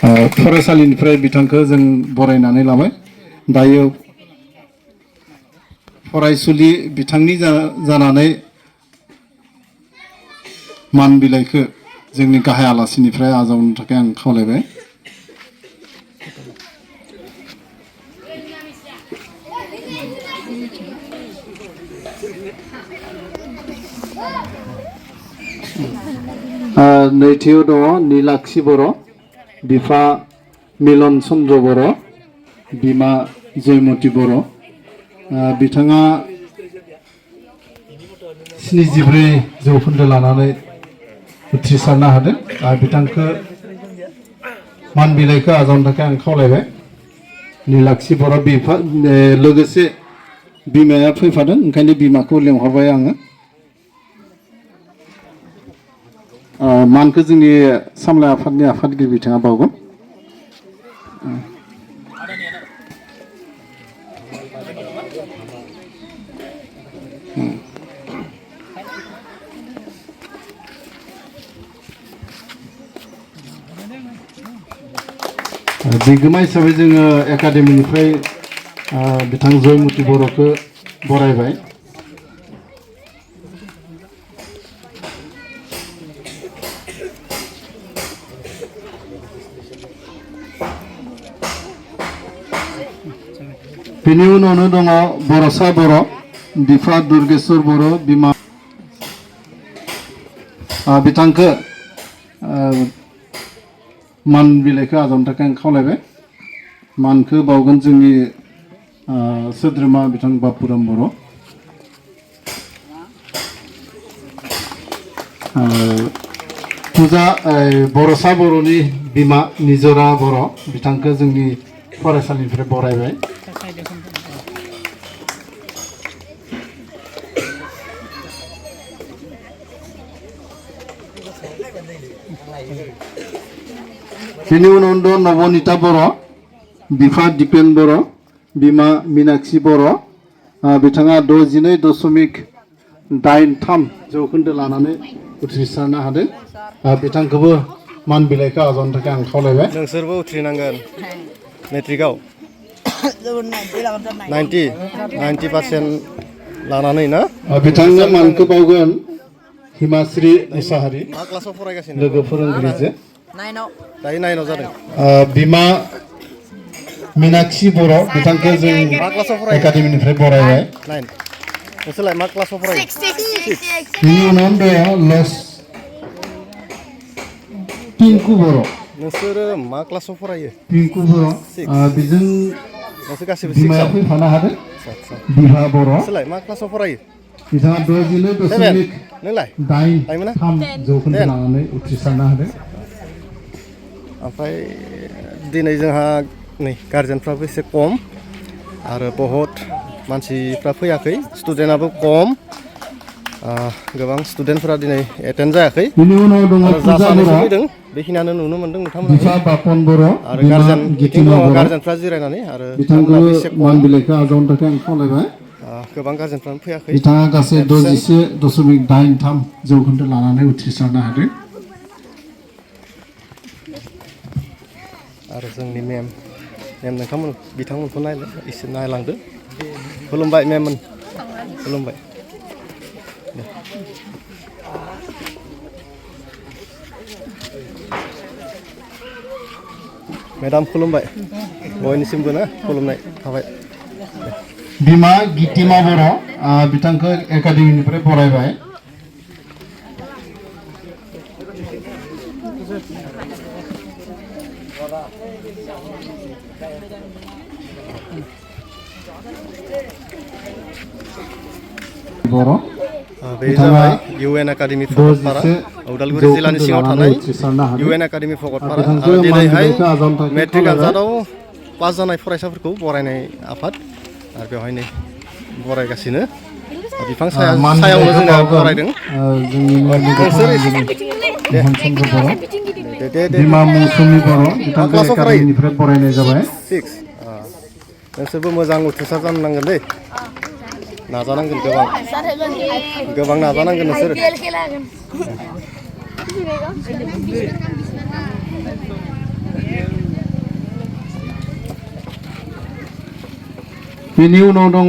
फरायसालिनिफ्राय बिथांखौ जों बरायनानै लाबाय दायो फरायसुलि बिथांनि जानानै मान बिलाइखौ जोंनि गाहाय आलासिनिफ्राय आजावनो थाखाय आं खावलायबाय नैथियाव दङ नीलाक्षी बर' बिफा मिलन चन्द्र बर' बिमा जयमती बर' बिथाङा 74 जौखोन्दो लानानै उथ्रिसारनो हादों बिथांखौ मान बिलाइखौ आजावनो थाखाय आं खावलायबाय नीलाक्षी बर' बिफा लोगोसे बिमाया फैफादों ओंखायनो बिमाखौ लेंहरबाय आङो मानखौ जोंनि सामलाय आफादनि आफादगिरि बिथाङा बावगोन बिगोमा हिसाबै जोङो एकाडेमिनिफ्राय बिथां जयमती बर'खौ बरायबाय बेनि उनावनो दङ बर'सा बर' बिफा दुर्गेश्वर बर' बिमा बिथांखौ मान बिलाइखौ आजावनो थाखाय आं खावलायबाय मानखौ बावगोन जोंनि सोद्रोमा बिथां बापुराम बर' फुजा बर'सा बर'नि बिमा निजरा बर' बिथांखौ जोंनि फरायसालिनिफ्राय बरायबाय बेनि उनाव दं नबनीता बर' बिफा दिपेन बर' बिमा मीनाक्षी बर' बिथाङा 62.83 जौखोन्दो लानानै उथ्रिसारनो हादों बिथांखौबो मान बिलाइखौ आजावनो थाखाय आं खावलायबाय नोंसोरबो उथ्रिनांगोन मेट्रिकआव 90% लानानै ना बिथांनो मानखौ बावगोन हिमाश्री मुसाहारि मा क्लासाव फरायगासिनो लोगो फोरोंगिरिजों दायो 9 जादों बिमा मीनाक्षी बर' बिथांखौ जों मा क्लासाव फरायो एकाडेमिनिफ्राय बरायबाय 9 नोंसोरलाय मा क्लासाव फरायो बेनि उनाव दङ लस पिंकु बर' नोंसोरो मा क्लासाव फरायो पिंकु बर' बेजों नोंसोर गासिबो बिमाया 6आव फैफानो हादों बिहा बर' नोंसोरलाय मा क्लासाव फरायो बिथाङा 62.83 नोंलाय जौखोन्दो लानानै उथ्रिसारनो हादों ओमफ्राय दिनै जोंहा नै गार्जेनफ्राबो एसे खम आरो बहुत मानसिफ्रा फैयाखै स्टुडेन्टआबो खम गोबां स्टुडेन्टफोरा दिनै एटेन्ड जायाखै बेनि उनाव दङ आरो जा सानैसो फैदों बेखिनियानो नुनो मोन्दों बिफा नोंथांमोनहा बापन बर' आरो बिमा गार्जेन बिथिं गितिमा दङ बर' गार्जेनफ्रा जिरायनानै आरो बिथांखौ बिथांमोनहाबो एसे मान खम बिलाइखौ आजावनो थाखाय आं खावलायबाय गोबां गार्जेनफ्रानो फैयाखै बिथाङा गासै एबसेन्ट 61.83 जौखोन्दो लानानै उथ्रिसारनो हादों आरो जोंनि मेम बिथांमोनखौ एसे नायलांदो खुलुमबाय मेममोन खुलुमबाय मेडाम खुलुमबाय बयनिसिमबो ना खुलुमनाय थाबाय बिमा गितिमा बर' बिथांखौ एकाडेमिनिफ्राय बरायबाय बर' बे जाबाय इउएन एकाडेमि भकतपारा उदालगुरि जिल्लानि सिङाव थानाय इउएन एकाडेमि भकतपारा आरो दिनैहाय मेट्रिक आनजादाव पास जानाय फरायसाफोरखौ बरायनाय आफाद आरो बेवहायनो बरायगासिनो बिफां सायावनो जोङो बरायदों बिमा मौसुमि बर' बिथांखौ एकाडेमिनिफ्राय बरायनाय जाबाय 6 नोंसोरबो मोजां उथ्रिसार जानो नांगोन दै नाजानांगोन गोबां नाजानांगोन नोंसोर बेनि उनाव दङ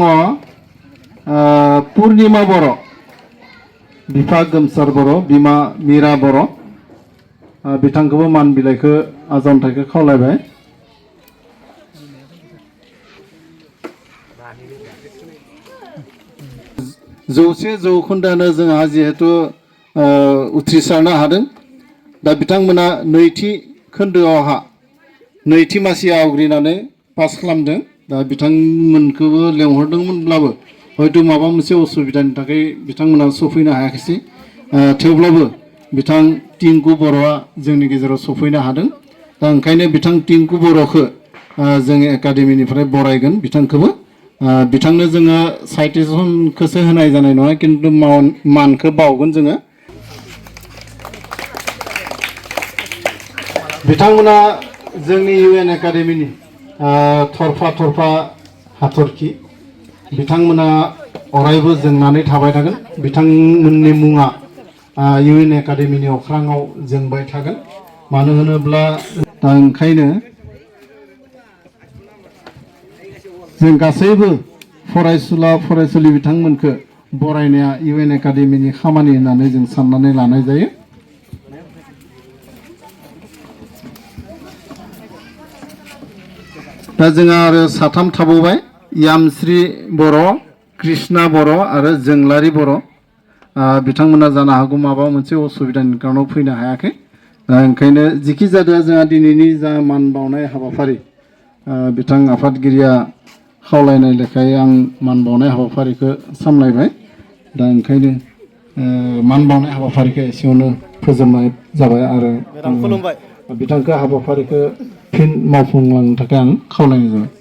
पुर्निमा बर' बिफा गोमसार बर' बिमा मिरा बर' बिथांखौबो मान बिलाइखौ आजावथाइखौ खावलायबाय। जौसे जौखोन्दोआनो जोंहा जिहेतु उथ्रिसारनो हादों। दा बिथांमोना नैथि खोन्दोआवहा नैथि मासि आवग्रिनानै पास खालामदों। दा बिथांमोनखौबो लेंहरदोंमोनब्लाबो हयथ' माबा मोनसे असुबिदानि थाखाय बिथांमोना सफैनो हायाखिसै। थेवब्लाबो बिथां टिंकु बर'आ जोंनि गेजेराव सफैनो हादों। दा ओंखायनो बिथां टिंकु बर'खौ जों एकाडेमिनिफ्राय बरायगोन बिथांखौबो। बिथांनो जोङो साइटेसनखौसो होनाय जानाय नङा, खिन्थु मानखौ बावगोन जोङो। बिथांमोना जोंनि UN एकाडेमिनि थरफा थरफा हाथरखि। बिथांमोना अरायबो जोंनानै थाबाय थागोन। बिथांमोननि मुङा UN एकाडेमिनि अख्राङाव जोंबाय थागोन। मानो होनोब्ला दा ओंखायनो जों गासैबो फरायसुला फरायसुलि बिथांमोनखौ बरायनाया UN एकाडेमिनि खामानि होननानै जों साननानै लानाय जायो। दा जोंहा आरो साथाम थाबावबाय, यामश्री बर', कृष्णा बर' आरो जोंलारि बर'। बिथांमोना जानो हागौ माबा मोनसे असुबिदानि खारनाव फैनो हायाखै। ओंखायनो जिखि जादोआ जोंहा दिनैनि जा मान बावनाय हाबाफारि, बिथां आफादगिरिया खावलायनाय लेखायै आं मान बावनाय हाबाफारिखौ सामलायबाय। दा ओंखायनो मान बावनाय हाबाफारिखौ एसेयावनो फोजोबनाय जाबाय आरो बिथांखौ हाबाफारिखौ फिन मावफुंलांनो थाखाय आं खावलायनाय जाबाय।